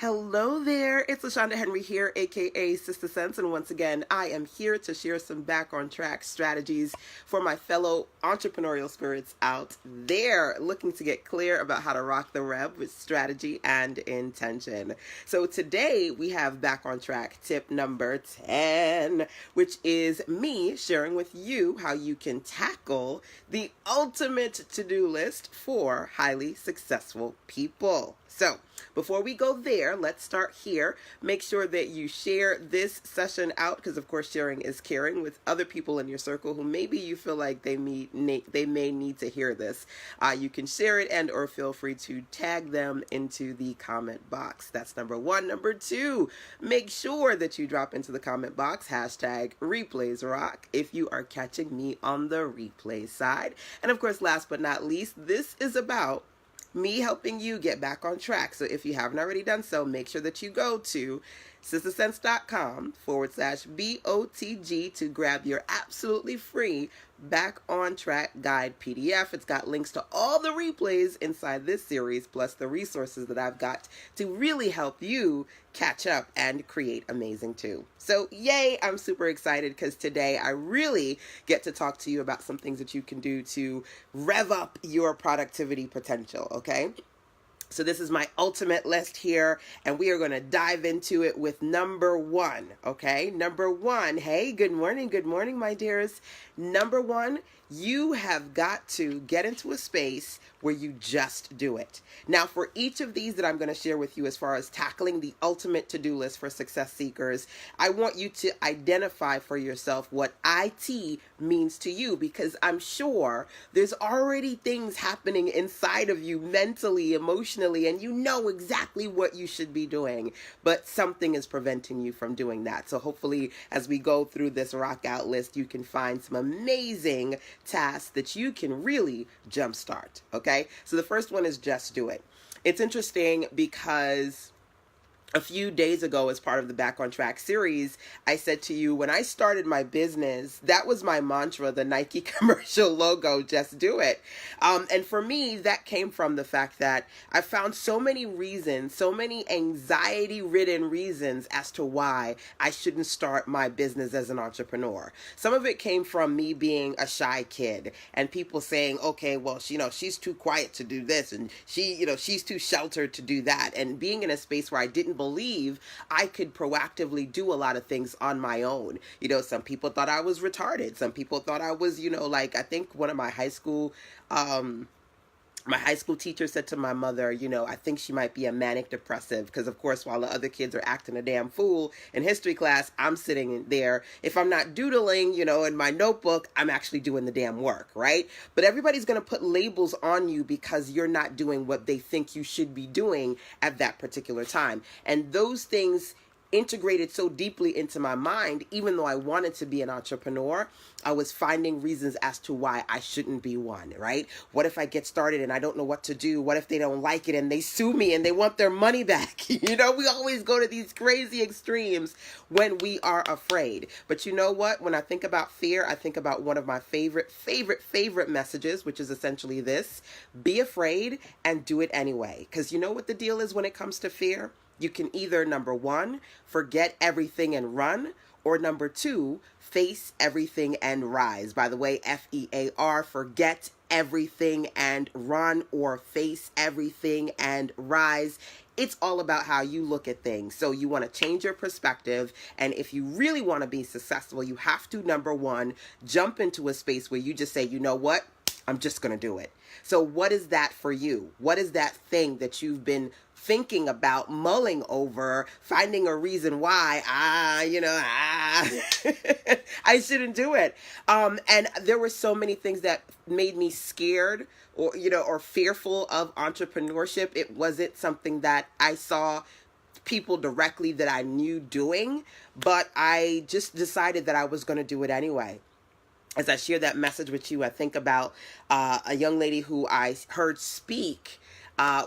Hello there, it's LaShanda Henry here, aka Sister Sense, and once again, I am here to share some back on track strategies for my fellow entrepreneurial spirits out there looking to get clear about how to rock the web with strategy and intention. So today we have back on track tip number 10, which is me sharing with you how you can tackle the ultimate to-do list for highly successful people. So before we go there, let's start here. Make sure that you share this session out because, of course, sharing is caring with other people in your circle who maybe you feel like they may need to hear this. You can share it and or feel free to tag them into the comment box. That's number one. Number two, make sure that you drop into the comment box hashtag replaysrock if you are catching me on the replay side. And of course, last but not least, this is about me helping you get back on track. So if you haven't already done so, make sure that you go to sistersense.com/BOTG to grab your absolutely free Back on Track Guide PDF. It's got links to all the replays inside this series, plus the resources that I've got to really help you catch up and create amazing too. So yay, I'm super excited because today I really get to talk to you about some things that you can do to rev up your productivity potential, okay? So this is my ultimate list here, and we are going to dive into it with number one, okay? Number one, hey, good morning, my dears. Number one, you have got to get into a space where you just do it. Now, for each of these that I'm going to share with you as far as tackling the ultimate to-do list for success seekers, I want you to identify for yourself what IT means to you, because I'm sure there's already things happening inside of you mentally, emotionally, and you know exactly what you should be doing, but something is preventing you from doing that. So hopefully, as we go through this rock out list, you can find some amazing tasks that you can really jumpstart, okay? So the first one is just do it. It's interesting because a few days ago, as part of the Back on Track series, I said to you, when I started my business, that was my mantra, the Nike commercial logo, just do it. And for me, that came from the fact that I found so many reasons, so many anxiety-ridden reasons as to why I shouldn't start my business as an entrepreneur. Some of it came from me being a shy kid and people saying, okay, well, she's too quiet to do this, and she's too sheltered to do that. And being in a space where I didn't believe I could proactively do a lot of things on my own. Some people thought I was retarded. Some people thought I was, I think one of my high school teacher said to my mother, I think she might be a manic depressive, because of course, while the other kids are acting a damn fool in history class, I'm sitting in there. If I'm not doodling, in my notebook, I'm actually doing the damn work, right? But everybody's going to put labels on you because you're not doing what they think you should be doing at that particular time. And those things integrated so deeply into my mind, even though I wanted to be an entrepreneur, I was finding reasons as to why I shouldn't be one, right? What if I get started and I don't know what to do? What if they don't like it and they sue me and they want their money back? We always go to these crazy extremes when we are afraid. But you know what? When I think about fear, I think about one of my favorite messages, which is essentially this: be afraid and do it anyway. Because you know what the deal is when it comes to fear? You can either, number one, forget everything and run, or number two, face everything and rise. By the way, FEAR, forget everything and run, or face everything and rise. It's all about how you look at things. So you want to change your perspective. And if you really want to be successful, you have to, number one, jump into a space where you just say, you know what? I'm just going to do it. So what is that for you? What is that thing that you've been thinking about, mulling over, finding a reason why, I shouldn't do it. And there were so many things that made me scared or fearful of entrepreneurship. It wasn't something that I saw people directly that I knew doing, but I just decided that I was going to do it anyway. As I share that message with you, I think about a young lady who I heard speak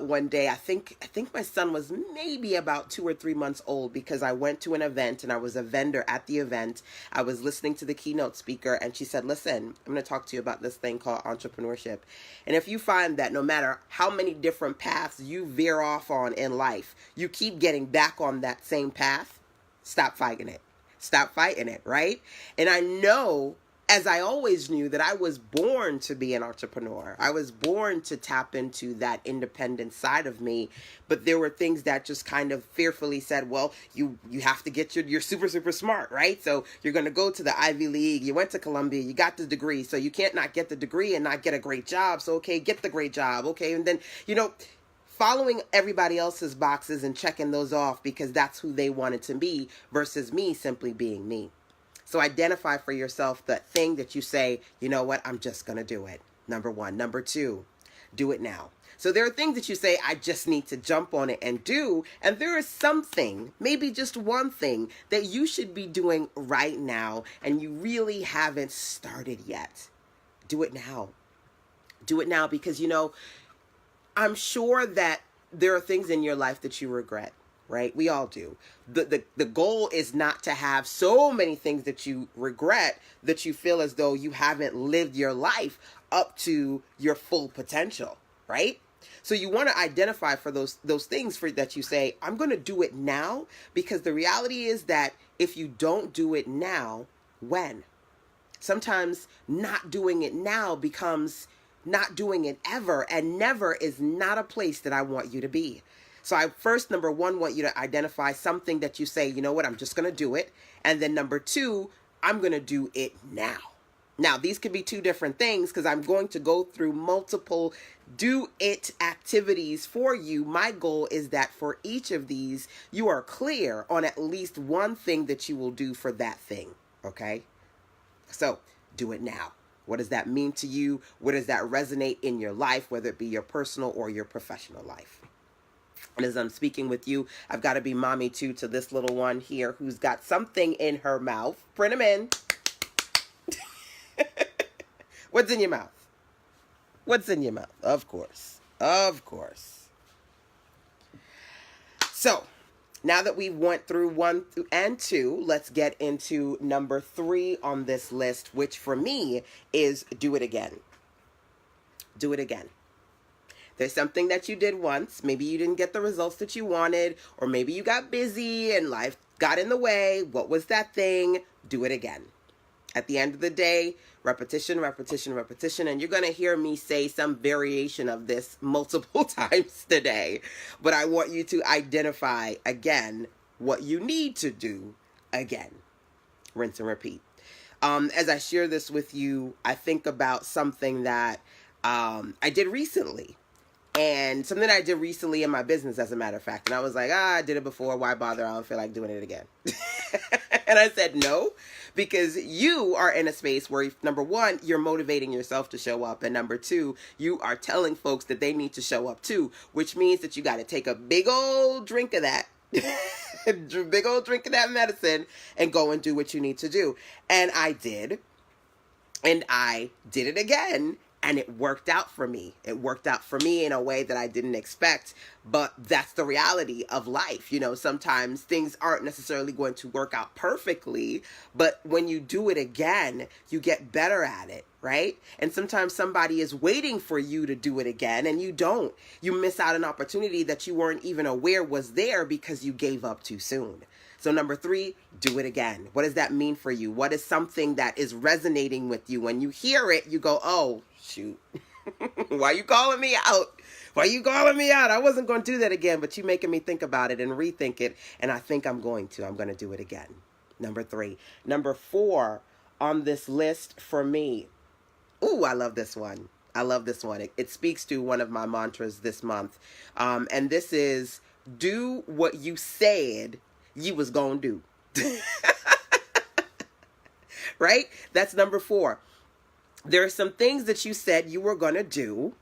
one day. I think my son was maybe about 2 or 3 months old, because I went to an event and I was a vendor at the event. I was listening to the keynote speaker, and she said, listen, I'm going to talk to you about this thing called entrepreneurship. And if you find that no matter how many different paths you veer off on in life, you keep getting back on that same path, stop fighting it. Stop fighting it, right? And I know, as I always knew, that I was born to be an entrepreneur. I was born to tap into that independent side of me. But there were things that just kind of fearfully said, well, you have to get you're super, super smart, right? So you're going to go to the Ivy League. You went to Columbia. You got the degree. So you can't not get the degree and not get a great job. So, okay, get the great job. Okay. And then, following everybody else's boxes and checking those off because that's who they wanted to be versus me simply being me. So identify for yourself the thing that you say, you know what, I'm just going to do it. Number one. Number two, do it now. So there are things that you say, I just need to jump on it and do. And there is something, maybe just one thing, that you should be doing right now and you really haven't started yet. Do it now. Do it now because, I'm sure that there are things in your life that you regret, right? We all do. The goal is not to have so many things that you regret that you feel as though you haven't lived your life up to your full potential, right? So you want to identify for those things that you say, I'm going to do it now, because the reality is that if you don't do it now, when? Sometimes not doing it now becomes not doing it ever, and never is not a place that I want you to be. So I first, number one, want you to identify something that you say, you know what, I'm just going to do it. And then number two, I'm going to do it now. Now, these could be two different things because I'm going to go through multiple do it activities for you. My goal is that for each of these, you are clear on at least one thing that you will do for that thing. Okay? So do it now. What does that mean to you? What does that resonate in your life, whether it be your personal or your professional life? And as I'm speaking with you, I've got to be mommy too to this little one here who's got something in her mouth. Print them in. What's in your mouth? What's in your mouth? Of course. Of course. So, now that we went through 1 and 2, let's get into number 3 on this list, which for me is do it again. Do it again. There's something that you did once. Maybe you didn't get the results that you wanted, or maybe you got busy and life got in the way. What was that thing? Do it again. At the end of the day, repetition, repetition, repetition. And you're going to hear me say some variation of this multiple times today. But I want you to identify again what you need to do again. Rinse and repeat. As I share this with you, I think about something that I did recently. And something that I did recently in my business, as a matter of fact. And I was like, I did it before. Why bother? I don't feel like doing it again. And I said, no, because you are in a space where, number one, you're motivating yourself to show up. And number two, you are telling folks that they need to show up too, which means that you got to take a big old drink of that, big old drink of that medicine and go and do what you need to do. And I did. And I did it again. And it worked out for me. It worked out for me in a way that I didn't expect. But that's the reality of life. Sometimes things aren't necessarily going to work out perfectly. But when you do it again, you get better at it, right? And sometimes somebody is waiting for you to do it again and you don't. You miss out an opportunity that you weren't even aware was there because you gave up too soon. So number 3, do it again. What does that mean for you? What is something that is resonating with you? When you hear it, you go, oh, shoot. Why you calling me out? Why you calling me out? I wasn't going to do that again, but you making me think about it and rethink it. And I think I'm going to do it again. Number 3. Number 4 on this list for me. Ooh, I love this one. I love this one. It speaks to one of my mantras this month. And this is, do what you said you was gonna do. Right? That's number 4. There are some things that you said you were gonna do.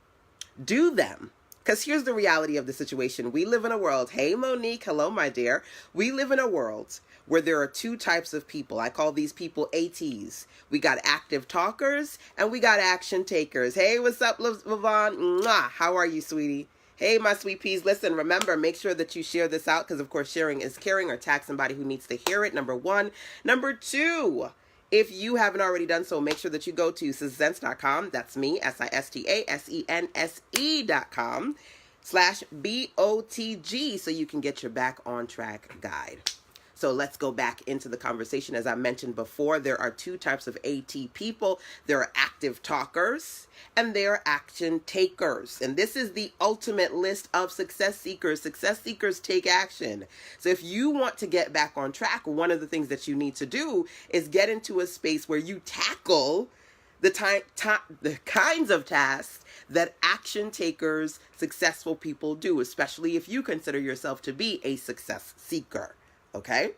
Do them. Because here's the reality of the situation. We live in a world. Hey, Monique. Hello, my dear. We live in a world where there are 2 types of people. I call these people ATs. We got active talkers and we got action takers. Hey, what's up, Lavon? Mwah. How are you, sweetie? Hey, my sweet peas. Listen, remember, make sure that you share this out because, of course, sharing is caring, or tag somebody who needs to hear it. Number one. Number two, if you haven't already done so, make sure that you go to sistasense.com. That's me, sistasense.com/BOTG so you can get your back on track guide. So let's go back into the conversation. As I mentioned before, there are two types of AT people. There are active talkers and there are action takers. And this is the ultimate list of success seekers. Success seekers take action. So if you want to get back on track, one of the things that you need to do is get into a space where you tackle the kinds of tasks that action takers, successful people do, especially if you consider yourself to be a success seeker. Okay,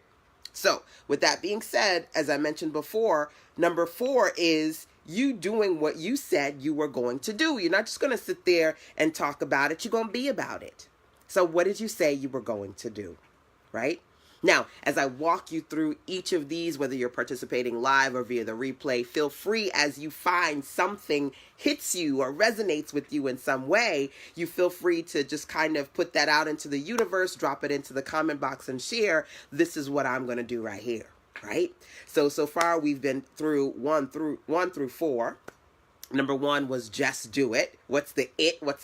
so with that being said, as I mentioned before, number 4 is you doing what you said you were going to do. You're not just going to sit there and talk about it. You're going to be about it. So what did you say you were going to do, right? Now, as I walk you through each of these, whether you're participating live or via the replay, feel free as you find something hits you or resonates with you in some way, you feel free to just kind of put that out into the universe, drop it into the comment box and share. This is what I'm going to do right here, right? So far we've been through 1 through 4. Number 1 was just do it. What's the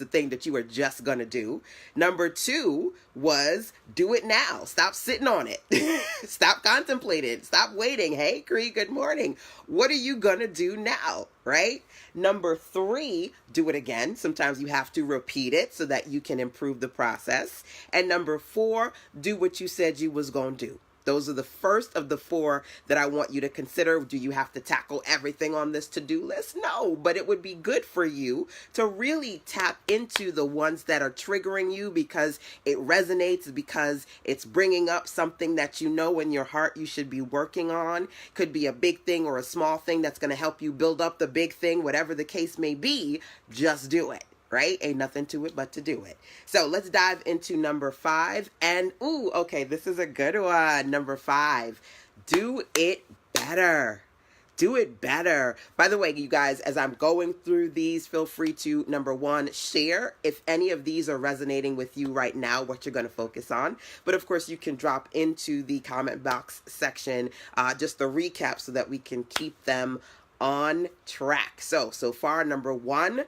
thing that you are just going to do? Number 2 was do it now. Stop sitting on it. Stop contemplating. Stop waiting. Hey, Cree, good morning. What are you going to do now? Right? Number 3, do it again. Sometimes you have to repeat it so that you can improve the process. And number 4, do what you said you was going to do. Those are the first of the 4 that I want you to consider. Do you have to tackle everything on this to-do list? No, but it would be good for you to really tap into the ones that are triggering you because it resonates, because it's bringing up something that you know in your heart you should be working on. Could be a big thing or a small thing that's going to help you build up the big thing, whatever the case may be. Just do it. Right? Ain't nothing to it but to do it. So let's dive into number 5. And, okay, this is a good one. Number 5, do it better. Do it better. By the way, you guys, as I'm going through these, feel free to, number 1, share if any of these are resonating with you right now, what you're going to focus on. But of course, you can drop into the comment box section just the recap so that we can keep them on track. So far, number 1,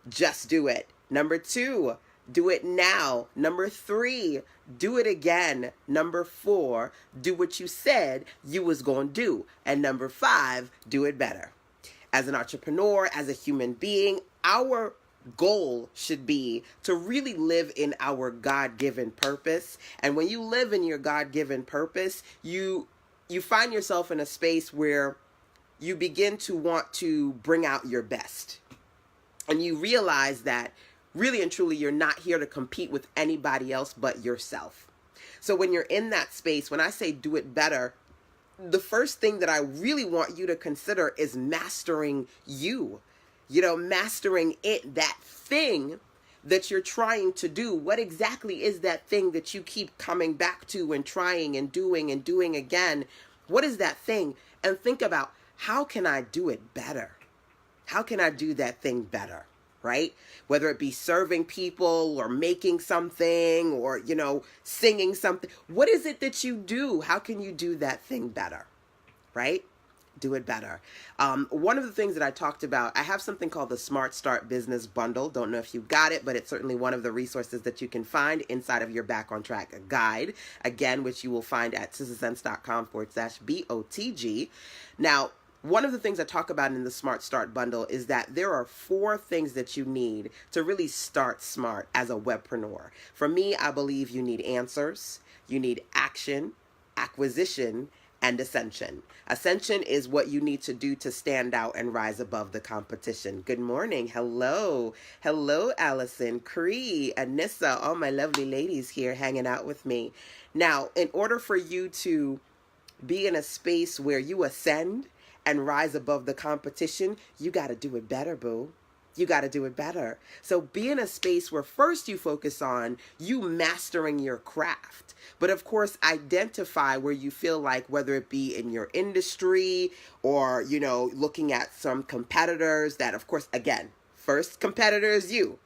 just do it. Number 2, do it now. Number 3, do it again. Number 4, do what you said you was going to do. And number 5, do it better. As an entrepreneur, as a human being, our goal should be to really live in our God-given purpose. And when you live in your God-given purpose, you find yourself in a space where you begin to want to bring out your best. And you realize that really and truly you're not here to compete with anybody else but yourself. So when you're in that space, when I say do it better, the first thing that I really want you to consider is mastering you. Mastering it, that thing that you're trying to do. What exactly is that thing that you keep coming back to and trying and doing again? What is that thing? And think about, how can I do it better? How can I do that thing better, right? Whether it be serving people or making something or, singing something. What is it that you do? How can you do that thing better, right? Do it better. One of the things that I talked about, I have something called the Smart Start Business Bundle. Don't know if you got it, but it's certainly one of the resources that you can find inside of your Back on Track guide, again, which you will find at sistasense.com/BOTG. Now, one of the things I talk about in the Smart Start Bundle is that there are 4 things that you need to really start smart as a webpreneur. For me, I believe you need answers, you need action, acquisition, and ascension. Ascension is what you need to do to stand out and rise above the competition. Good morning. Hello. Hello, Allison, Cree, Anissa, all my lovely ladies here hanging out with me. Now, in order for you to be in a space where you ascend and rise above the competition, you got to do it better, boo. You got to do it better. So be in a space where first you focus on you mastering your craft. But of course, identify where you feel like, whether it be in your industry or, looking at some competitors that, of course, again, First competitor is you,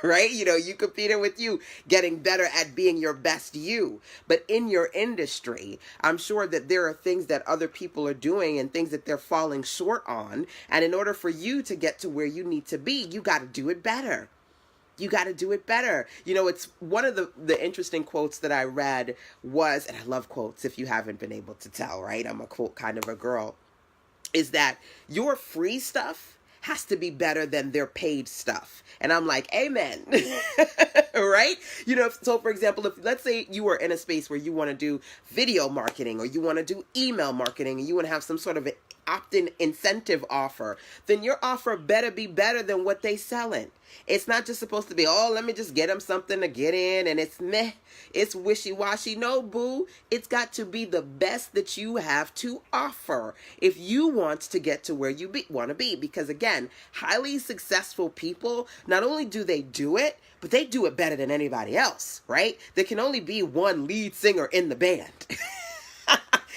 right? You competing with you, getting better at being your best you. But in your industry, I'm sure that there are things that other people are doing and things that they're falling short on. And in order for you to get to where you need to be, you got to do it better. You got to do it better. It's one of the interesting quotes that I read was, and I love quotes if you haven't been able to tell, right? I'm a quote kind of a girl, is that your free stuff has to be better than their paid stuff. And I'm like, amen. Right? So for example, if let's say you are in a space where you want to do video marketing or you want to do email marketing and you want to have some sort of an opt-in incentive offer, then your offer better be better than what they selling. It's not just supposed to be, oh, let me just get them something to get in and it's meh, it's wishy-washy. No, boo. It's got to be the best that you have to offer if you want to get to where you want to be. Because again, highly successful people, not only do they do it, but they do it better than anybody else, right? There can only be one lead singer in the band.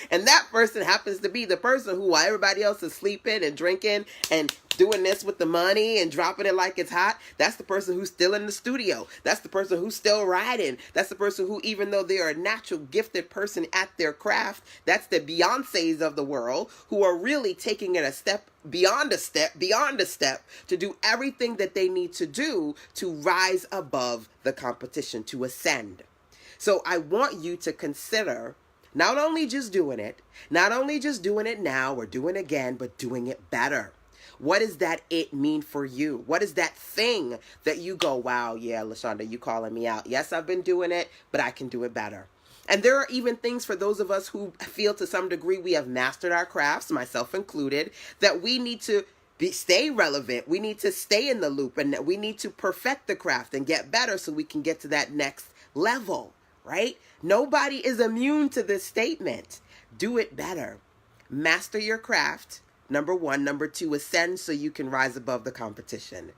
And that person happens to be the person who, while everybody else is sleeping and drinking and doing this with the money and dropping it like it's hot, that's the person who's still in the studio. That's the person who's still writing. That's the person who, even though they are a natural gifted person at their craft, that's the Beyoncés of the world who are really taking it a step beyond a step to do everything that they need to do to rise above the competition, to ascend. So I want you to consider not only just doing it now or doing it again, but doing it better. What does that it mean for you? What is that thing that you go, wow, yeah, LaShanda, you calling me out. Yes, I've been doing it, but I can do it better. And there are even things for those of us who feel to some degree we have mastered our crafts, myself included, that we need to stay relevant. We need to stay in the loop and we need to perfect the craft and get better so we can get to that next level. Right? Nobody is immune to this statement. Do it better. Master your craft. Number one. Number two, ascend so you can rise above the competition.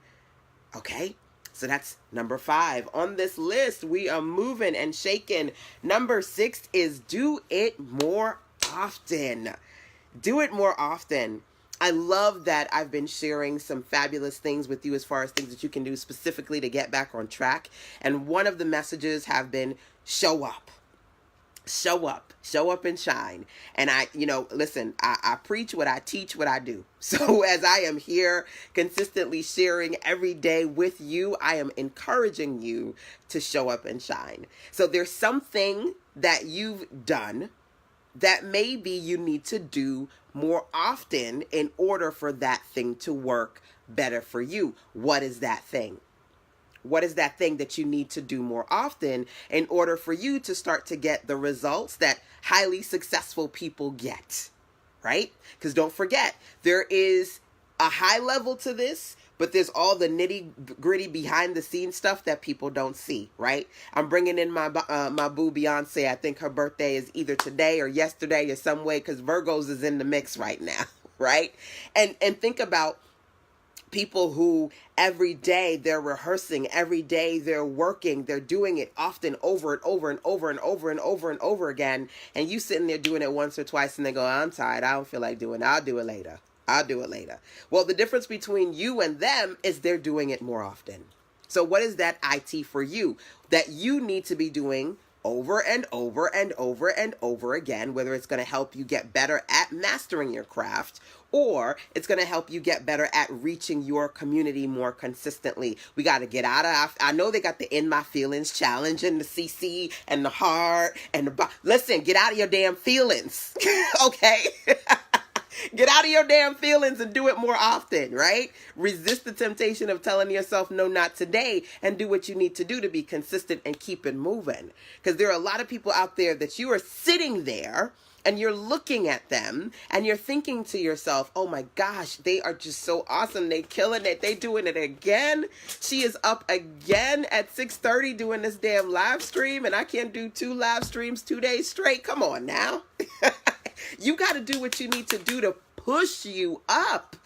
Okay? So that's number 5. On this list, we are moving and shaking. Number 6 is do it more often. Do it more often. I love that I've been sharing some fabulous things with you as far as things that you can do specifically to get back on track. And one of the messages have been show up. Show up and shine. And listen, I preach what I teach, what I do. So as I am here consistently sharing every day with you, I am encouraging you to show up and shine. So there's something that you've done that maybe you need to do more often in order for that thing to work better for you. What is that thing? What is that thing that you need to do more often in order for you to start to get the results that highly successful people get, right? Because don't forget, there is a high level to this, but there's all the nitty gritty behind the scenes stuff that people don't see, right? I'm bringing in my boo Beyonce. I think her birthday is either today or yesterday or some way, because Virgos is in the mix right now, right? And think about people who every day they're rehearsing, every day they're working, they're doing it often over and over and over and over and over and over again. And you sitting there doing it once or twice and they go, I'm tired. I don't feel like doing it. I'll do it later. Well, the difference between you and them is they're doing it more often. So what is that IT for you that you need to be doing over and over and over and over again, whether it's going to help you get better at mastering your craft or it's going to help you get better at reaching your community more consistently. We got to get out of, I know they got the In My Feelings challenge and the CC and the heart and the, listen, get out of your damn feelings, okay? Get out of your damn feelings and do it more often, right? Resist the temptation of telling yourself, no, not today, and do what you need to do to be consistent and keep it moving. Because there are a lot of people out there that you are sitting there and you're looking at them and you're thinking to yourself, oh my gosh, they are just so awesome. They killing it. They doing it again. She is up again at 6:30 doing this damn live stream and I can't do 2 live streams 2 days straight. Come on now. You got to do what you need to do to push you up.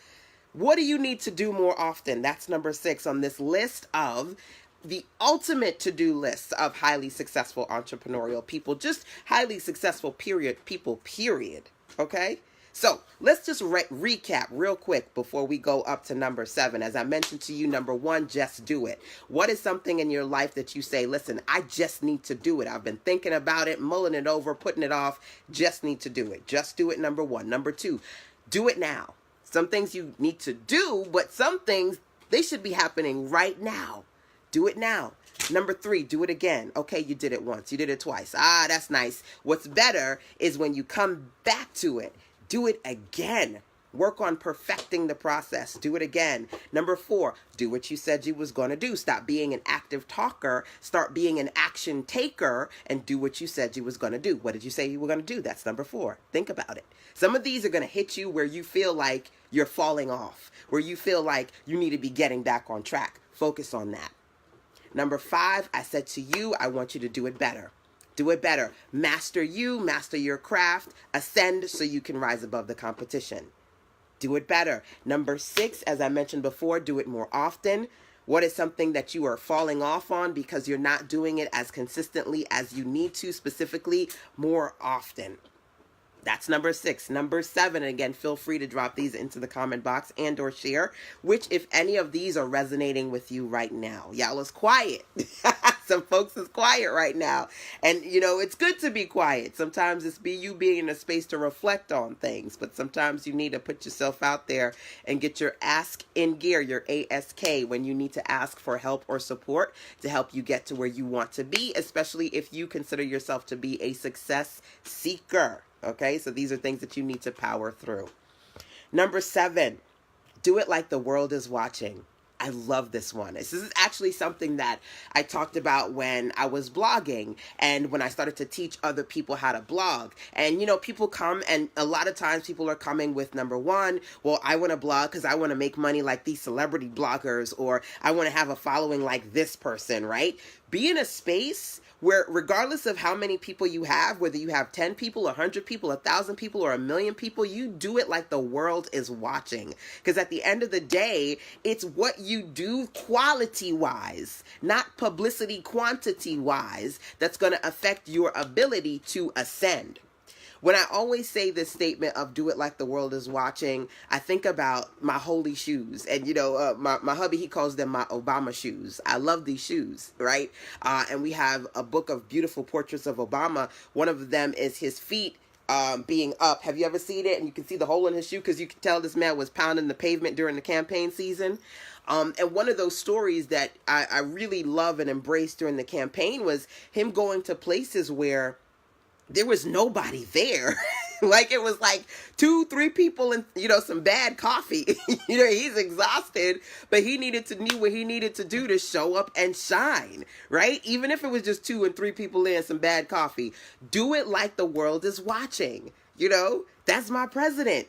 What do you need to do more often? That's number 6 on this list of the ultimate to-do list of highly successful entrepreneurial people, just highly successful people, period. Okay? So let's just recap real quick before we go up to number 7. As I mentioned to you, number 1, just do it. What is something in your life that you say, listen, I just need to do it. I've been thinking about it, mulling it over, putting it off. Just need to do it. Just do it, number 1. Number 2, do it now. Some things you need to do, but some things, they should be happening right now. Do it now. Number 3, do it again. Okay, you did it once. You did it twice. That's nice. What's better is when you come back to it. Do it again. Work on perfecting the process. Do it again. Number 4, do what you said you was going to do. Stop being an active talker. Start being an action taker and do what you said you was going to do. What did you say you were going to do? That's number 4. Think about it. Some of these are going to hit you where you feel like you're falling off, where you feel like you need to be getting back on track. Focus on that. Number 5, I said to you, I want you to do it better. Do it better. Master you, master your craft, ascend so you can rise above the competition. Do it better. Number 6, as I mentioned before, do it more often. What is something that you are falling off on because you're not doing it as consistently as you need to, specifically more often? That's number 6. Number 7, and again, feel free to drop these into the comment box and or share, which if any of these are resonating with you right now. Y'all is quiet. Some folks is quiet right now. And, it's good to be quiet. Sometimes it's you being in a space to reflect on things, but sometimes you need to put yourself out there and get your ask in gear, your ASK, when you need to ask for help or support to help you get to where you want to be, especially if you consider yourself to be a success seeker. Okay, so these are things that you need to power through. Number 7, do it like the world is watching. I love this one. This is actually something that I talked about when I was blogging and when I started to teach other people how to blog. And, people come and a lot of times people are coming with number 1, well, I want to blog because I want to make money like these celebrity bloggers, or I want to have a following like this person, right? Be in a space where regardless of how many people you have, whether you have 10 people, 100 people, 1,000 people, or 1,000,000 people, you do it like the world is watching. Because at the end of the day, it's what you do quality-wise, not publicity quantity-wise, that's going to affect your ability to ascend. When I always say this statement of do it like the world is watching, I think about my holy shoes. And, my hubby, he calls them my Obama shoes. I love these shoes, right? And we have a book of beautiful portraits of Obama. One of them is his feet being up. Have you ever seen it? And you can see the hole in his shoe because you can tell this man was pounding the pavement during the campaign season. And one of those stories that I really love and embrace during the campaign was him going to places where there was nobody there. Like it was like 2-3 people and, some bad coffee. He's exhausted, but he knew what he needed to do to show up and shine, right? Even if it was just 2 and 3 people in some bad coffee, do it like the world is watching. That's my president.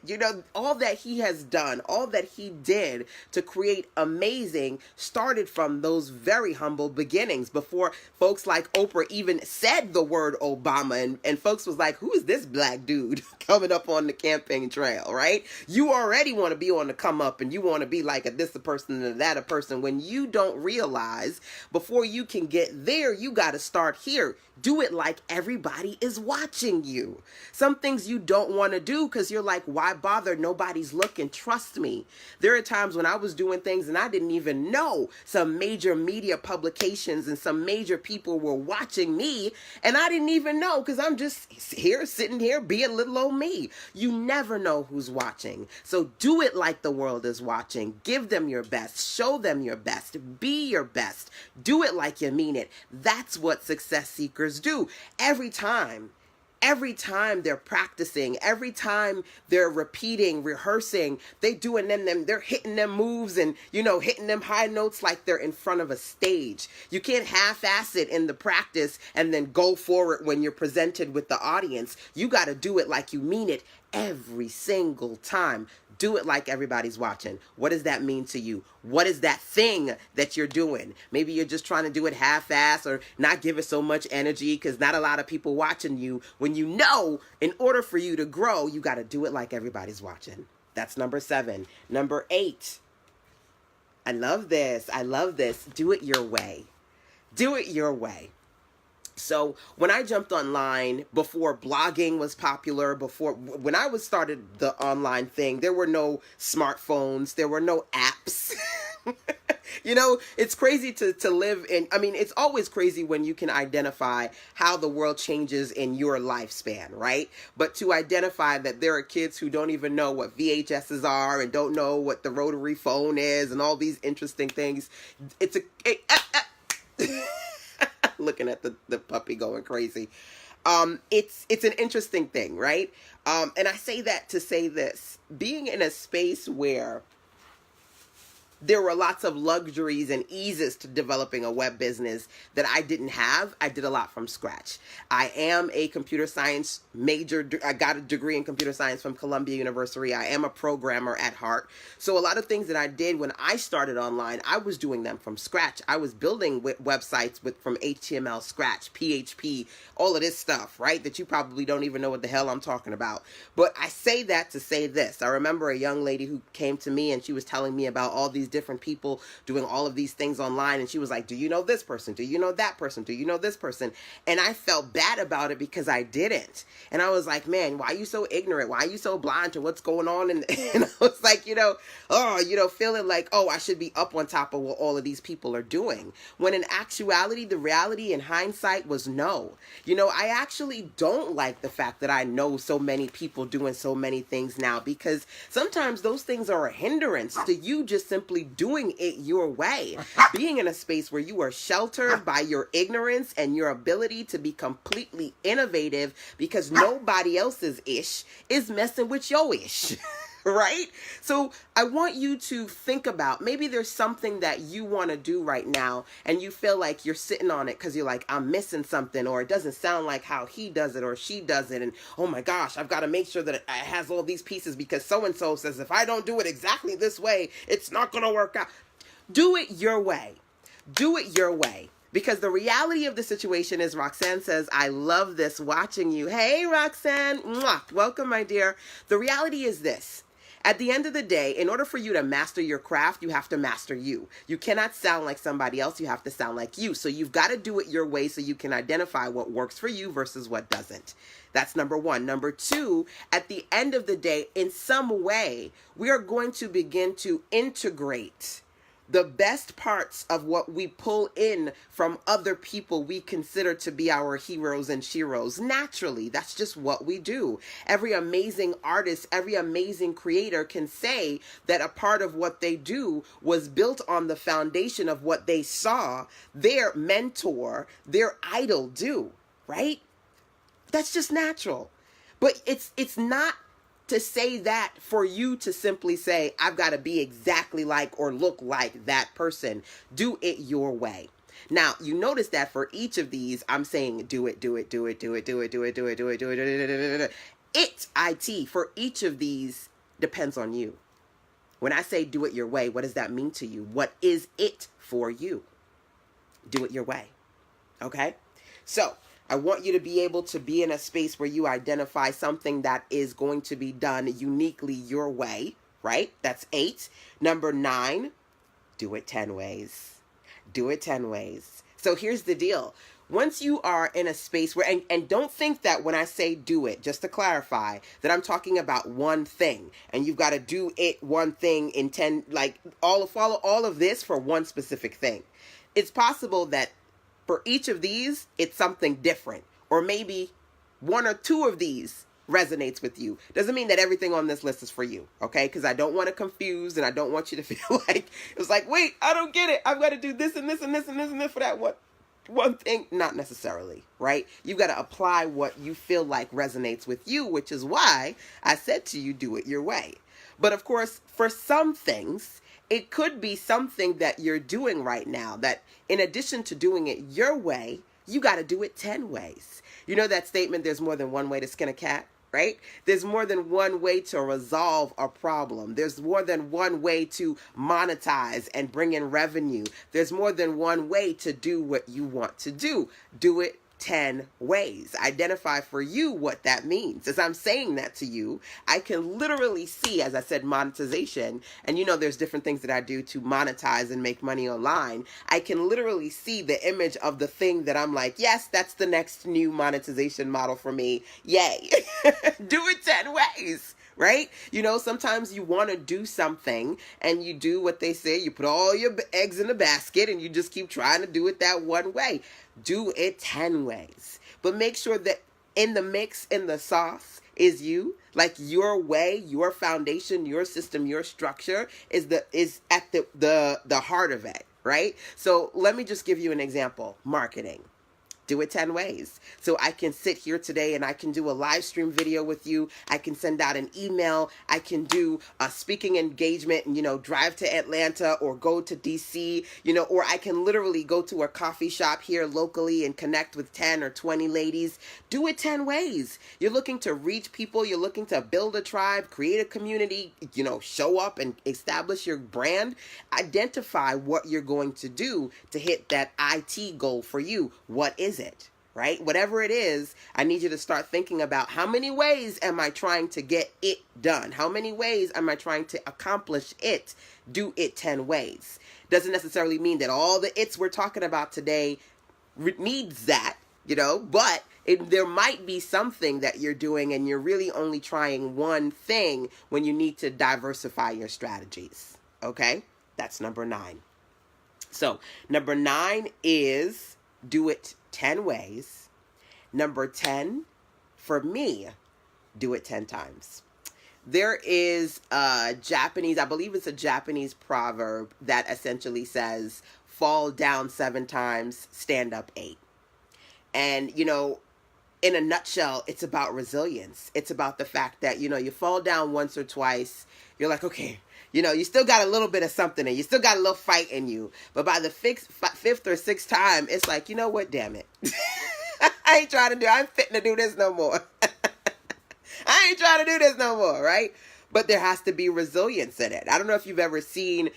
All that he has done, all that he did to create amazing started from those very humble beginnings before folks like Oprah even said the word Obama. And folks was like, who is this black dude coming up on the campaign trail, right? You already want to be on the come up and you want to be like a this a person and that a person when you don't realize before you can get there, you got to start here. Do it like everybody is watching you. Some things you don't want to do because you're like, why bother? Nobody's looking. Trust me. There are times when I was doing things and I didn't even know some major media publications and some major people were watching me and I didn't even know because I'm just here, sitting here, being little old me. You never know who's watching. So do it like the world is watching. Give them your best. Show them your best. Be your best. Do it like you mean it. That's what success seekers do every time they're practicing, every time they're repeating, rehearsing, they doing them, they're hitting them moves and, hitting them high notes like they're in front of a stage. You can't half-ass it in the practice and then go for it when you're presented with the audience. You got to do it like you mean it every single time. Do it like everybody's watching. What does that mean to you? What is that thing that you're doing? Maybe you're just trying to do it half-ass or not give it so much energy because not a lot of people watching you. When in order for you to grow, you got to do it like everybody's watching. That's number 7. Number 8. I love this. Do it your way. Do it your way. So when I jumped online, before blogging was popular, before when I was started the online thing, there were no smartphones, there were no apps. It's crazy to live in. I mean, it's always crazy when you can identify how the world changes in your lifespan, right? But to identify that there are kids who don't even know what VHSs are and don't know what the rotary phone is and all these interesting things. Looking at the puppy going crazy. It's an interesting thing, right? And I say that to say this: being in a space where there were lots of luxuries and eases to developing a web business that I didn't have. I did a lot from scratch. I am a computer science major. I got a degree in computer science from Columbia University. I am a programmer at heart. So a lot of things that I did when I started online, I was doing them from scratch. I was building websites from HTML, Scratch, PHP, all of this stuff, right? That you probably don't even know what the hell I'm talking about. But I say that to say this. I remember a young lady who came to me and she was telling me about all these different people doing all of these things online, and she was like, do you know this person? Do you know that person? Do you know this person? And I felt bad about it because I didn't. And I was like, man, why are you so ignorant? Why are you so blind to what's going on? And I was like, feeling like, oh, I should be up on top of what all of these people are doing. When in actuality, the reality in hindsight was no. I actually don't like the fact that I know so many people doing so many things now, because sometimes those things are a hindrance to you just simply doing it your way. Being in a space where you are sheltered by your ignorance and your ability to be completely innovative because nobody else's ish is messing with your ish. Right? So I want you to think about, maybe there's something that you want to do right now and you feel like you're sitting on it because you're like, I'm missing something, or it doesn't sound like how he does it or she does it. And oh my gosh, I've got to make sure that it has all these pieces because so-and-so says if I don't do it exactly this way, it's not going to work out. Do it your way. Do it your way. Because the reality of the situation is, Roxanne says, I love this watching you. Hey, Roxanne. Mwah. Welcome, my dear. The reality is this. At the end of the day, in order for you to master your craft, you have to master you. You cannot sound like somebody else. You have to sound like you. So you've got to do it your way so you can identify what works for you versus what doesn't. That's number one. Number two, at the end of the day, in some way, we are going to begin to integrate the best parts of what we pull in from other people we consider to be our heroes and sheroes. Naturally, that's just what we do. Every amazing artist, every amazing creator can say that a part of what they do was built on the foundation of what they saw their mentor, their idol do, right? That's just natural. But it's not to say that for you to simply say, I've got to be exactly like or look like that person. Do it your way. Now, you notice that for each of these, I'm saying do it, do it, do it, do it, do it, do it, do it, do it, do it, do it. It for each of these depends on you. When I say do it your way, what does that mean to you? What is it for you? Do it your way. Okay? So I want you to be able to be in a space where you identify something that is going to be done uniquely your way, right? That's 8. Number 9, do it 10 ways. Do it 10 ways. So here's the deal. Once you are in a space where, and don't think that when I say do it, just to clarify, that I'm talking about one thing and you've got to do it one thing in 10, like follow all of this for one specific thing. It's possible that for each of these, it's something different. Or maybe 1 or 2 of these resonates with you. Doesn't mean that everything on this list is for you, okay? Because I don't want to confuse and I don't want you to feel like, it's like, wait, I don't get it. I've got to do this and this and this and this and this for that one thing. Not necessarily, right? You've got to apply what you feel like resonates with you, which is why I said to you, do it your way. But of course, for some things, it could be something that you're doing right now that in addition to doing it your way, you got to do it 10 ways. You know that statement, there's more than one way to skin a cat, right? There's more than one way to resolve a problem. There's more than one way to monetize and bring in revenue. There's more than one way to do what you want to do. Do it 10 ways. Identify for you what that means. As I'm saying that to you, I can literally see, as I said, monetization. And there's different things that I do to monetize and make money online. I can literally see the image of the thing that I'm like, yes, that's the next new monetization model for me. Yay. Do it 10 ways. Right? Sometimes you want to do something and you do what they say. You put all your eggs in a basket and you just keep trying to do it that one way. Do it 10 ways. But make sure that in the mix, in the sauce, is you. Like your way, your foundation, your system, your structure is at the heart of it. Right? So let me just give you an example. Marketing. Do it 10 ways. So I can sit here today and I can do a live stream video with you. I can send out an email. I can do a speaking engagement and, drive to Atlanta or go to DC, or I can literally go to a coffee shop here locally and connect with 10 or 20 ladies. Do it 10 ways. You're looking to reach people. You're looking to build a tribe, create a community, show up and establish your brand. Identify what you're going to do to hit that IT goal for you. What is it, right? Whatever it is, I need you to start thinking about how many ways am I trying to get it done? How many ways am I trying to accomplish it? Do it 10 ways. Doesn't necessarily mean that all the it's we're talking about today needs that, but there might be something that you're doing and you're really only trying one thing when you need to diversify your strategies. Okay? That's number 9. So number 9 is do it 10 ways. Number 10, for me, do it 10 times. There is a Japanese, I believe it's a Japanese proverb that essentially says, fall down 7 times, stand up 8. And, in a nutshell, it's about resilience. It's about the fact that, you fall down once or twice, you're like, okay, you still got a little bit of something and you still got a little fight in you. But by the 5th or 6th time, it's like, you know what, damn it. I ain't fitting to do this no more. I ain't trying to do this no more, right? But there has to be resilience in it. I don't know if you've ever seen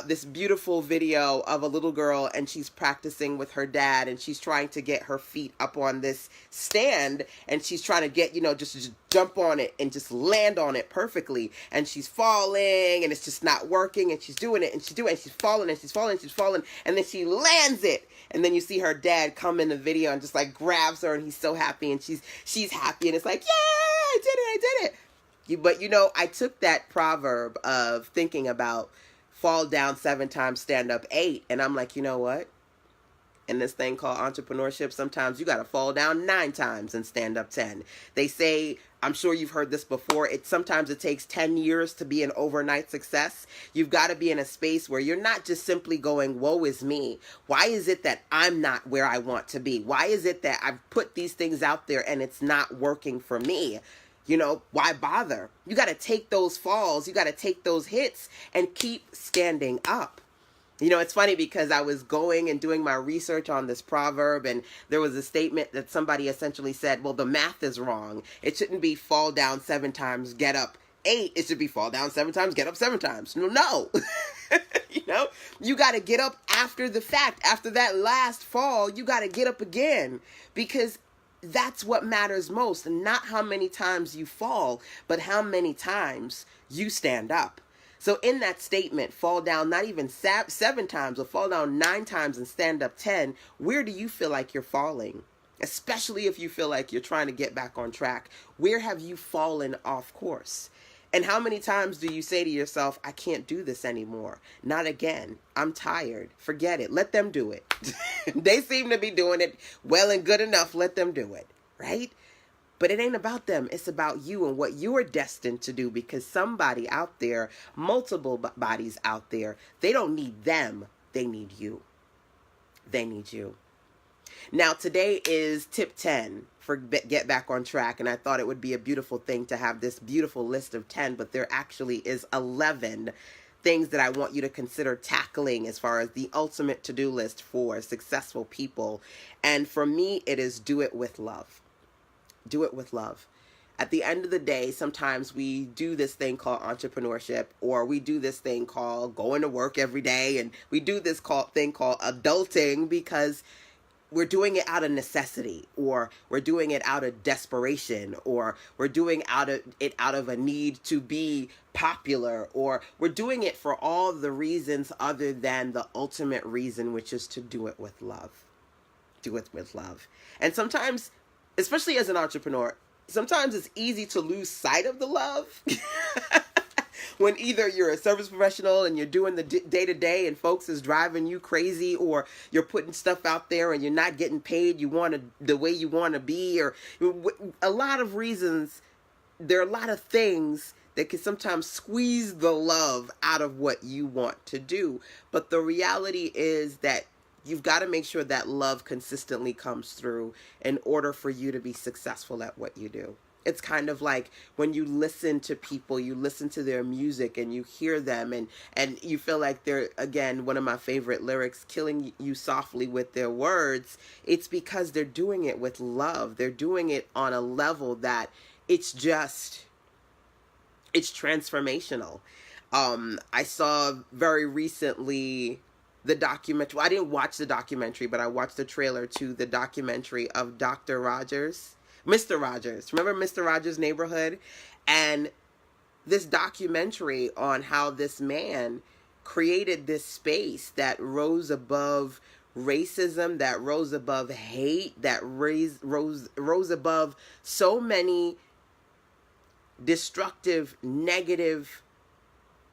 this beautiful video of a little girl and she's practicing with her dad and she's trying to get her feet up on this stand and she's trying to get, just jump on it and just land on it perfectly. And she's falling and it's just not working and she's doing it and she's doing it and she's falling and she's falling and she's falling and then she lands it. And then you see her dad come in the video and just like grabs her and he's so happy and she's happy and it's like, yeah, I did it. But I took that proverb of thinking about fall down 7 times, stand up 8. And I'm like, you know what? In this thing called entrepreneurship, sometimes you got to fall down 9 times and stand up 10. They say, I'm sure you've heard this before, sometimes it takes 10 years to be an overnight success. You've got to be in a space where you're not just simply going, woe is me. Why is it that I'm not where I want to be? Why is it that I've put these things out there and it's not working for me? Why bother? You got to take those falls. You got to take those hits and keep standing up. It's funny because I was going and doing my research on this proverb and there was a statement that somebody essentially said, well, the math is wrong. It shouldn't be fall down 7 times, get up 8. It should be fall down 7 times, get up 7 times. No. You got to get up after the fact. After that last fall, you got to get up again because that's what matters most. Not how many times you fall, but how many times you stand up. So in that statement, fall down not even 7 times, or fall down 9 times and stand up 10, where do you feel like you're falling? Especially if you feel like you're trying to get back on track. Where have you fallen off course? And how many times do you say to yourself, I can't do this anymore? Not again. I'm tired. Forget it. Let them do it. They seem to be doing it well and good enough. Let them do it. Right? But it ain't about them. It's about you and what you are destined to do, because somebody out there, multiple bodies out there, they don't need them. They need you. They need you. Now, today is tip 10 for Get Back on Track, and I thought it would be a beautiful thing to have this beautiful list of 10, but there actually is 11 things that I want you to consider tackling as far as the ultimate to-do list for successful people. And for me, it is do it with love. Do it with love. At the end of the day, sometimes we do this thing called entrepreneurship, or we do this thing called going to work every day, and we do this thing called adulting because we're doing it out of necessity, or we're doing it out of desperation, or we're doing it out of a need to be popular, or we're doing it for all the reasons other than the ultimate reason, which is to do it with love. Do it with love. And sometimes, especially as an entrepreneur, sometimes it's easy to lose sight of the love. When either you're a service professional and you're doing the day-to-day and folks is driving you crazy, or you're putting stuff out there and you're not getting paid the way you want to be, or a lot of reasons. There are a lot of things that can sometimes squeeze the love out of what you want to do. But the reality is that you've got to make sure that love consistently comes through in order for you to be successful at what you do. It's kind of like when you listen to people, you listen to their music and you hear them and you feel like they're, again, one of my favorite lyrics, killing you softly with their words. It's because they're doing it with love. They're doing it on a level that it's transformational. I saw very recently the documentary. Well, I didn't watch the documentary, but I watched the trailer to the documentary of Dr. Rogers. Mr. Rogers. Remember Mr. Rogers' Neighborhood? And this documentary on how this man created this space that rose above racism, that rose above hate, that rose above so many destructive, negative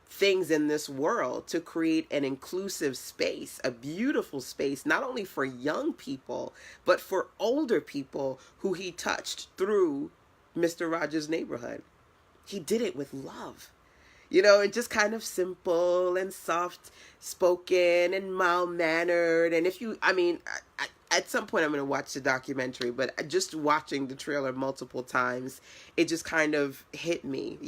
things in this world, to create an inclusive space, a beautiful space, not only for young people, but for older people who he touched through Mr. Rogers' Neighborhood. He did it with love, and just kind of simple and soft spoken and mild mannered. And at some point I'm going to watch the documentary, but just watching the trailer multiple times, it just kind of hit me,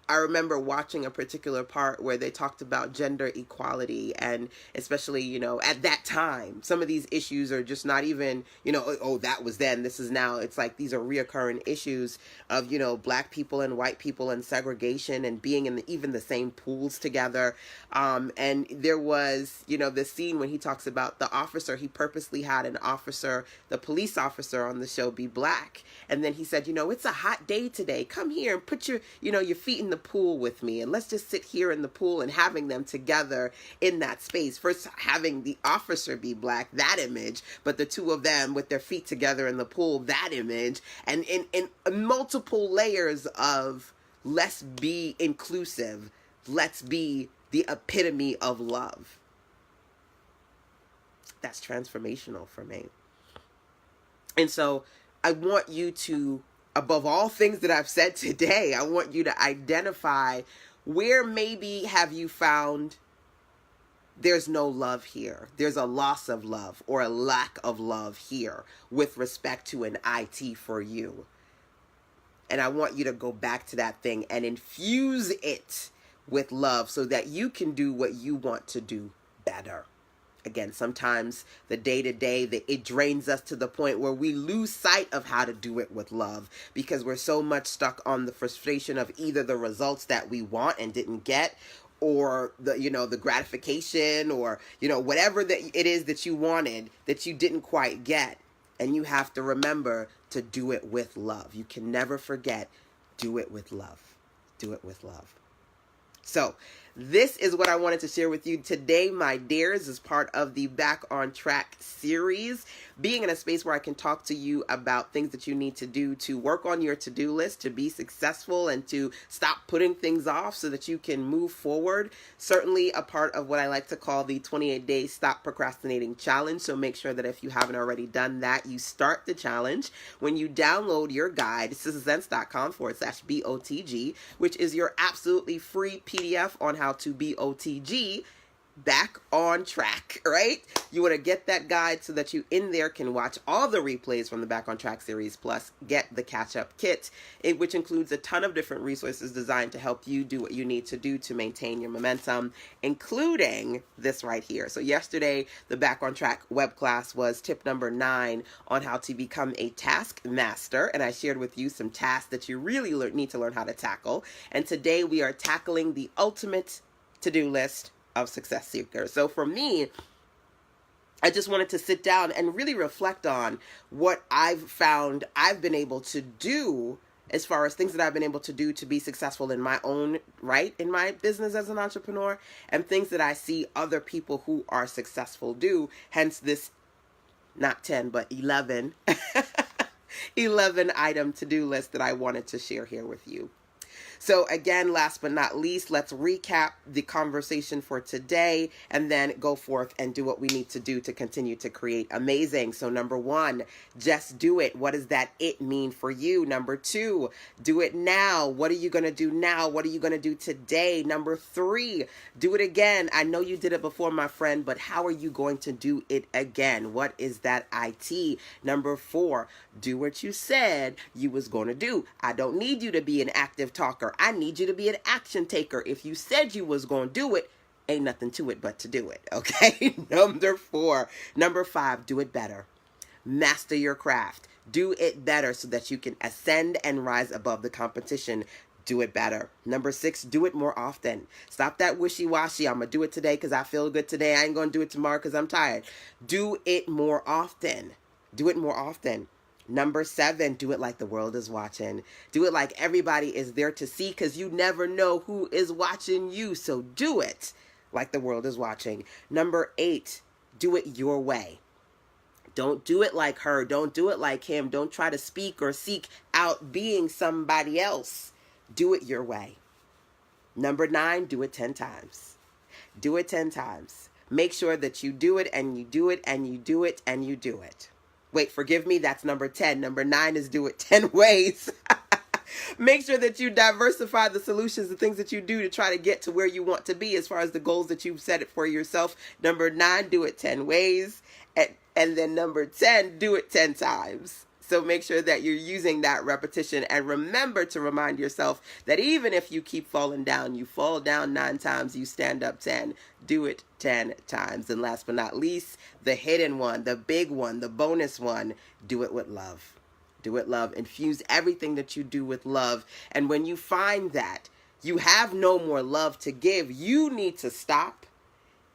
I remember watching a particular part where they talked about gender equality, and especially, at that time, some of these issues are just not even, oh, that was then, this is now. It's like these are reoccurring issues of, black people and white people and segregation and being in even the same pools together. And there was, the scene when he talks about the officer, he purposely had the police officer on the show be black. And then he said, it's a hot day today. Come here and put your feet in the pool with me, and let's just sit here in the pool, and having them together in that space. First having the officer be black, that image, but the two of them with their feet together in the pool, that image, and in multiple layers of let's be inclusive, let's be the epitome of love. That's transformational for me. And so I want you to, above all things that I've said today, I want you to identify where maybe have you found there's no love here. There's a loss of love or a lack of love here with respect to an IT for you. And I want you to go back to that thing and infuse it with love so that you can do what you want to do better. Again, sometimes the day-to-day, it drains us to the point where we lose sight of how to do it with love because we're so much stuck on the frustration of either the results that we want and didn't get, or the gratification, or, whatever that it is that you wanted that you didn't quite get. And you have to remember to do it with love. You can never forget, do it with love. Do it with love. So this is what I wanted to share with you today, my dears, as part of the Back on Track series. Being in a space where I can talk to you about things that you need to do to work on your to-do list, to be successful, and to stop putting things off so that you can move forward. Certainly a part of what I like to call the 28-day Stop Procrastinating Challenge. So make sure that if you haven't already done that, you start the challenge when you download your guide, sistasense.com/BOTG, which is your absolutely free PDF on how to BOTG, back on track, right? You want to get that guide so that you in there can watch all the replays from the Back on Track series, plus get the catch-up kit, which includes a ton of different resources designed to help you do what you need to do to maintain your momentum, including this right here. So yesterday, the Back on Track web class was tip number 9 on how to become a task master, and I shared with you some tasks that you really need to learn how to tackle. And today we are tackling the ultimate to-do list of success seekers. So for me, I just wanted to sit down and really reflect on what I've found I've been able to do as far as things that I've been able to do to be successful in my own right, in my business as an entrepreneur, and things that I see other people who are successful do. Hence this, not 10, but 11, 11 item to-do list that I wanted to share here with you. So again, last but not least, let's recap the conversation for today and then go forth and do what we need to do to continue to create amazing. So number 1, just do it. What does that it mean for you? Number 2, do it now. What are you going to do now? What are you going to do today? Number 3, do it again. I know you did it before, my friend, but how are you going to do it again? What is that IT? Number 4, do what you said you was going to do. I don't need you to be an active talker. I need you to be an action taker. If you said you was going to do it, ain't nothing to it but to do it. Okay. Number 4. Number 5, do it better. Master your craft. Do it better so that you can ascend and rise above the competition. Do it better. Number 6, do it more often. Stop that wishy-washy. I'm going to do it today because I feel good today. I ain't going to do it tomorrow because I'm tired. Do it more often. Do it more often. Number 7, do it like the world is watching. Do it like everybody is there to see, because you never know who is watching you. So do it like the world is watching. Number 8, do it your way. Don't do it like her. Don't do it like him. Don't try to speak or seek out being somebody else. Do it your way. Number 9, do it 10 times. Do it 10 times. Make sure that you do it and you do it and you do it and you do it. Wait, forgive me, that's number 10. Number 9 is do it 10 ways. Make sure that you diversify the solutions, the things that you do to try to get to where you want to be as far as the goals that you've set it for yourself. Number 9, do it 10 ways. And then number 10, do it 10 times. So make sure that you're using that repetition, and remember to remind yourself that even if you keep falling down, you fall down 9 times, you stand up 10. Do it 10 times. And last but not least, the hidden one, the big one, the bonus one, do it with love. Do it love. Infuse everything that you do with love. And when you find that you have no more love to give, you need to stop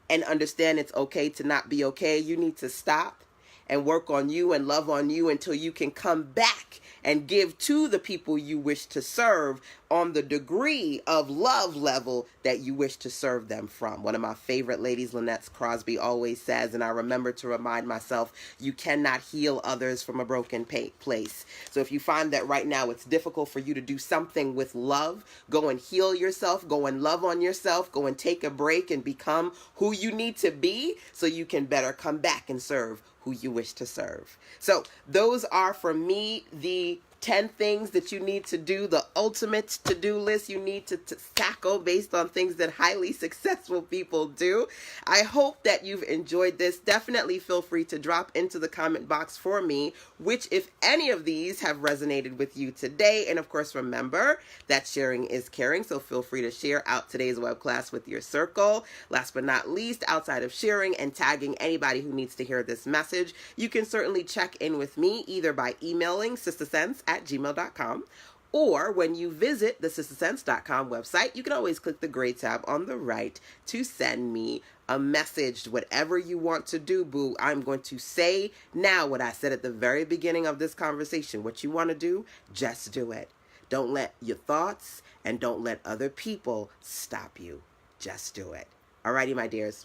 and understand it's okay to not be okay. You need to stop and work on you and love on you until you can come back and give to the people you wish to serve on the degree of love level that you wish to serve them from. One of my favorite ladies, Lynette Crosby, always says, and I remember to remind myself, you cannot heal others from a broken place. So if you find that right now it's difficult for you to do something with love, go and heal yourself, go and love on yourself, go and take a break and become who you need to be so you can better come back and serve who you wish to serve. So those are, for me, the 10 things that you need to do, the ultimate to-do list you need to tackle based on things that highly successful people do. I hope that you've enjoyed this. Definitely feel free to drop into the comment box for me which, if any of these, have resonated with you today. And of course, remember that sharing is caring, so feel free to share out today's web class with your circle. Last but not least, outside of sharing and tagging anybody who needs to hear this message, you can certainly check in with me either by emailing sistersense@gmail.com, or when you visit the sistersense.com website, you can always click the gray tab on the right to send me a message. Whatever you want to do, boo, I'm going to say now what I said at the very beginning of this conversation. What you want to do, just do it. Don't let your thoughts and don't let other people stop you. Just do it. Alrighty, my dears.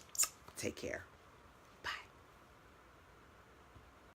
Take care.